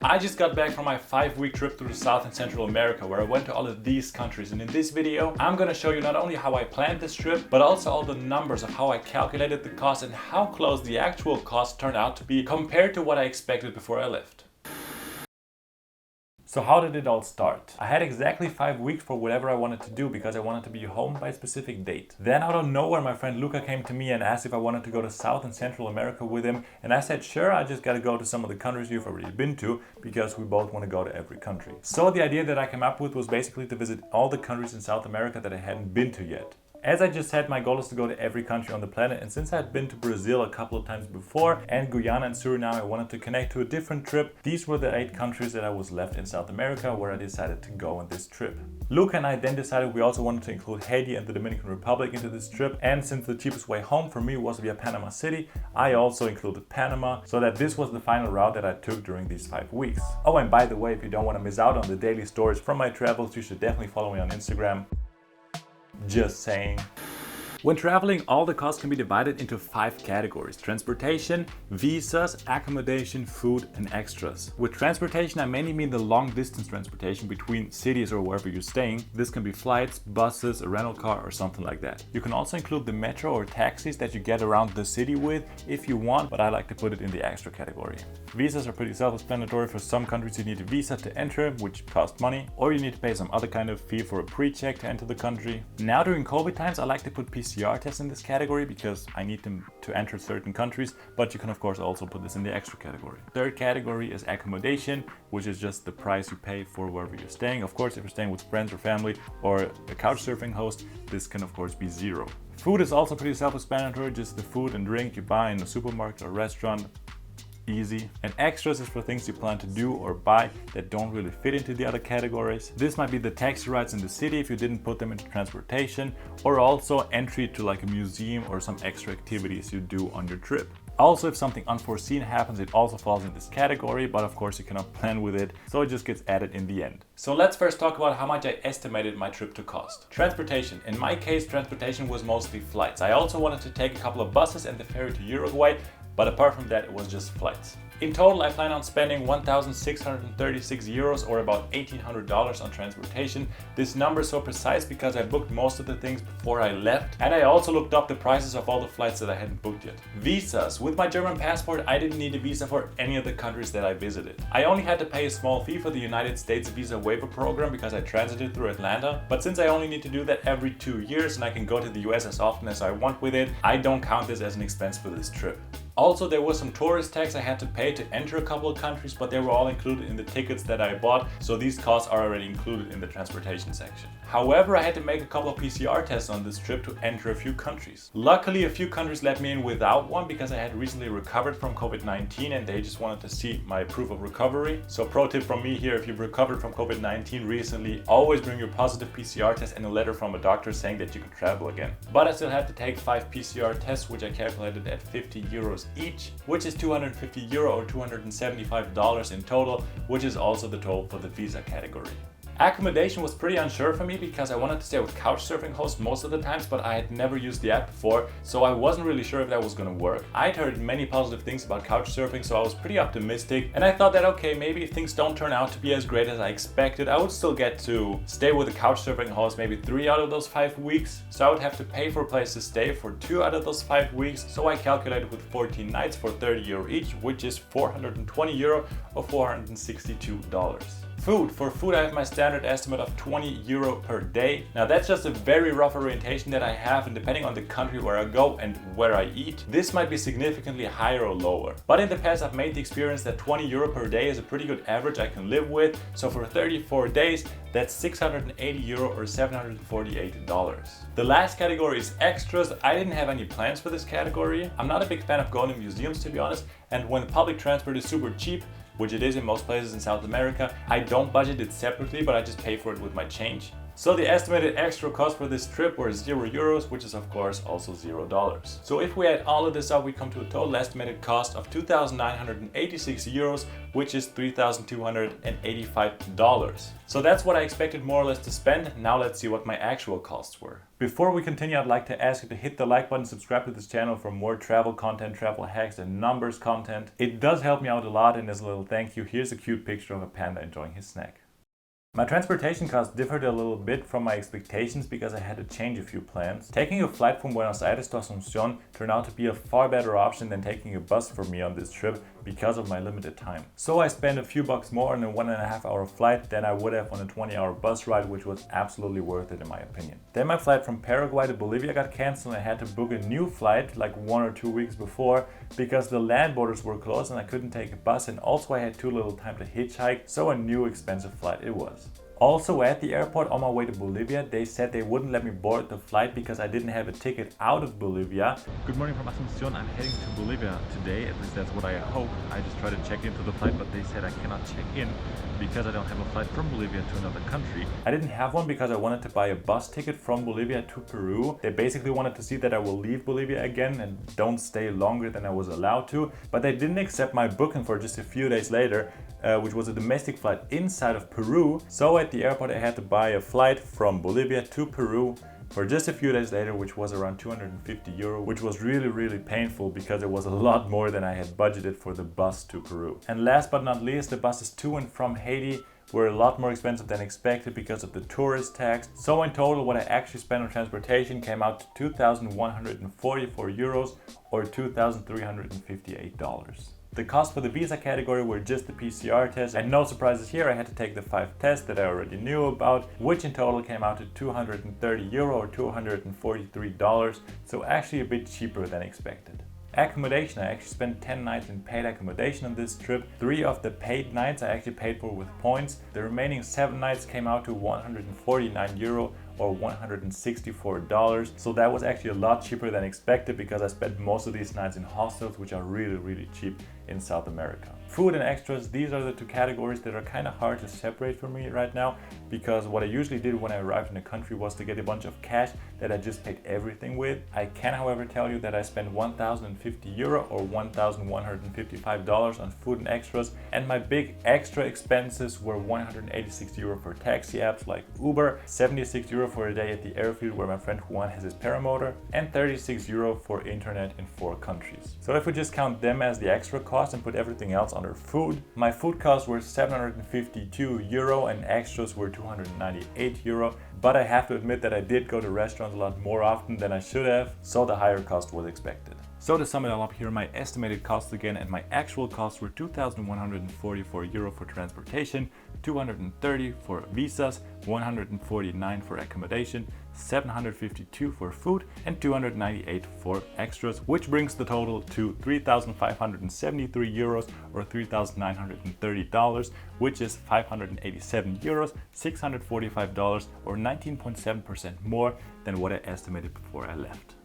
I just got back from my 5-week trip through South and Central America where I went to all of these countries, and in this video I'm gonna show you not only how I planned this trip but also all the numbers of how I calculated the cost and how close the actual cost turned out to be compared to what I expected before I left. So how did it all start? I had exactly 5 weeks for whatever I wanted to do because I wanted to be home by a specific date. Then out of nowhere my friend Luca came to me and asked if I wanted to go to South and Central America with him, and I said sure, I just gotta go to some of the countries you've already been to because we both want to go to every country. So the idea that I came up with was basically to visit all the countries in South America that I hadn't been to yet. As I just said, my goal is to go to every country on the planet, and since I had been to Brazil a couple of times before and Guyana and Suriname, I wanted to connect to a different trip. These were the 8 countries that I was left in South America where I decided to go on this trip. Luca and I then decided we also wanted to include Haiti and the Dominican Republic into this trip, and since the cheapest way home for me was via Panama City, I also included Panama, so that this was the final route that I took during these 5 weeks. Oh, and by the way, if you don't want to miss out on the daily stories from my travels, you should definitely follow me on Instagram. Just saying. When traveling, all the costs can be divided into 5 categories: transportation, visas, accommodation, food, and extras. With transportation, I mainly mean the long distance transportation between cities or wherever you're staying. This can be flights, buses, a rental car, or something like that. You can also include the metro or taxis that you get around the city with if you want, but I like to put it in the extra category. Visas are pretty self-explanatory. For some countries you need a visa to enter, which costs money, or you need to pay some other kind of fee for a pre-check to enter the country. Now during COVID times, I like to put PCR tests in this category because I need them to enter certain countries, but you can of course also put this in the extra category. Third category is accommodation, which is just the price you pay for wherever you're staying. Of course, if you're staying with friends or family or a couch surfing host, this can of course be 0. Food is also pretty self-explanatory, just the food and drink you buy in a supermarket or restaurant. Easy. And extras is for things you plan to do or buy that don't really fit into the other categories. This might be the taxi rides in the city if you didn't put them into transportation, or also entry to like a museum or some extra activities you do on your trip. Also, if something unforeseen happens, it also falls in this category, but of course you cannot plan with it, so it just gets added in the end. So let's first talk about how much I estimated my trip to cost. Transportation. In my case, transportation was mostly flights. I also wanted to take a couple of buses and the ferry to Uruguay, but apart from that, it was just flights. In total, I plan on spending 1,636 euros or about $1,800 on transportation. This number is so precise because I booked most of the things before I left, and I also looked up the prices of all the flights that I hadn't booked yet. Visas. With my German passport, I didn't need a visa for any of the countries that I visited. I only had to pay a small fee for the United States visa waiver program because I transited through Atlanta, but since I only need to do that every 2 years and I can go to the US as often as I want with it, I don't count this as an expense for this trip. Also, there was some tourist tax I had to pay to enter a couple of countries, but they were all included in the tickets that I bought, so these costs are already included in the transportation section. However, I had to make a couple of PCR tests on this trip to enter a few countries. Luckily, a few countries let me in without one because I had recently recovered from COVID-19 and they just wanted to see my proof of recovery. So pro tip from me here, if you've recovered from COVID-19 recently, always bring your positive PCR test and a letter from a doctor saying that you can travel again. But I still had to take 5 PCR tests, which I calculated at 50 euros each, which is 250 euro or $275 in total, which is also the total for the visa category. Accommodation was pretty unsure for me because I wanted to stay with couch surfing hosts most of the times, but I had never used the app before, so I wasn't really sure if that was gonna work. I'd heard many positive things about couch surfing, so I was pretty optimistic, and I thought that okay, maybe if things don't turn out to be as great as I expected, I would still get to stay with a couch surfing host maybe 3 out of those 5 weeks, so I would have to pay for a place to stay for 2 out of those 5 weeks, so I calculated with 14 nights for 30 euro each, which is 420 euro or $462. For food, I have my standard estimate of 20 euro per day. Now that's just a very rough orientation that I have, and depending on the country where I go and where I eat, this might be significantly higher or lower. But in the past I've made the experience that 20 euro per day is a pretty good average I can live with. So for 34 days, that's 680 euro or $748. The last category is extras. I didn't have any plans for this category. I'm not a big fan of going to museums, to be honest, and when public transport is super cheap, which it is in most places in South America, I don't budget it separately, but I just pay for it with my change. So the estimated extra cost for this trip were €0, which is of course also $0. So if we add all of this up, we come to a total estimated cost of €2,986, which is $3,285. So that's what I expected more or less to spend. Now let's see what my actual costs were. Before we continue, I'd like to ask you to hit the like button, subscribe to this channel for more travel content, travel hacks, and numbers content. It does help me out a lot, and as a little thank you, here's a cute picture of a panda enjoying his snack. My transportation costs differed a little bit from my expectations because I had to change a few plans. Taking a flight from Buenos Aires to Asunción turned out to be a far better option than taking a bus for me on this trip because of my limited time. So I spent a few bucks more on a 1.5 hour flight than I would have on a 20-hour bus ride, which was absolutely worth it in my opinion. Then my flight from Paraguay to Bolivia got cancelled and I had to book a new flight like 1 or 2 weeks before because the land borders were closed and I couldn't take a bus, and also I had too little time to hitchhike, so a new expensive flight it was. Also at the airport on my way to Bolivia, they said they wouldn't let me board the flight because I didn't have a ticket out of Bolivia. Good morning from Asunción. I'm heading to Bolivia today, at least that's what I hope. I just tried to check into the flight, but they said I cannot check in because I don't have a flight from Bolivia to another country. I didn't have one because I wanted to buy a bus ticket from Bolivia to Peru. They basically wanted to see that I will leave Bolivia again and don't stay longer than I was allowed to, but they didn't accept my booking for just a few days later, which was a domestic flight inside of Peru. So at the airport I had to buy a flight from Bolivia to Peru for just a few days later, which was around €250, which was really painful because it was a lot more than I had budgeted for the bus to Peru. And last but not least, the buses to and from Haiti were a lot more expensive than expected because of the tourist tax. So in total, what I actually spent on transportation came out to €2,144 or $2,358. The cost for the visa category were just the PCR test, and no surprises here, I had to take the 5 tests that I already knew about, which in total came out to €230 or $243, so actually a bit cheaper than expected. Accommodation, I actually spent 10 nights in paid accommodation on this trip. 3 of the paid nights I actually paid for with points. The remaining 7 nights came out to €149 or $164. So that was actually a lot cheaper than expected because I spent most of these nights in hostels, which are really cheap in South America. Food and extras, these are the 2 categories that are kind of hard to separate for me right now, because what I usually did when I arrived in a country was to get a bunch of cash that I just paid everything with. I can however tell you that I spent €1,050 or $1,155 on food and extras, and my big extra expenses were €186 for taxi apps like Uber, €76 for a day at the airfield where my friend Juan has his paramotor, and €36 for internet in 4 countries. So if we just count them as the extra cost and put everything else under food, my food costs were €752 and extras were €298, but I have to admit that I did go to restaurants a lot more often than I should have, so the higher cost was expected. So to sum it all up here, my estimated costs again and my actual costs were €2,144 for transportation, $230 for visas, $149 for accommodation, $752 for food, and $298 for extras, which brings the total to €3,573 or $3,930, which is €587, $645 or 19.7% more than what I estimated before I left.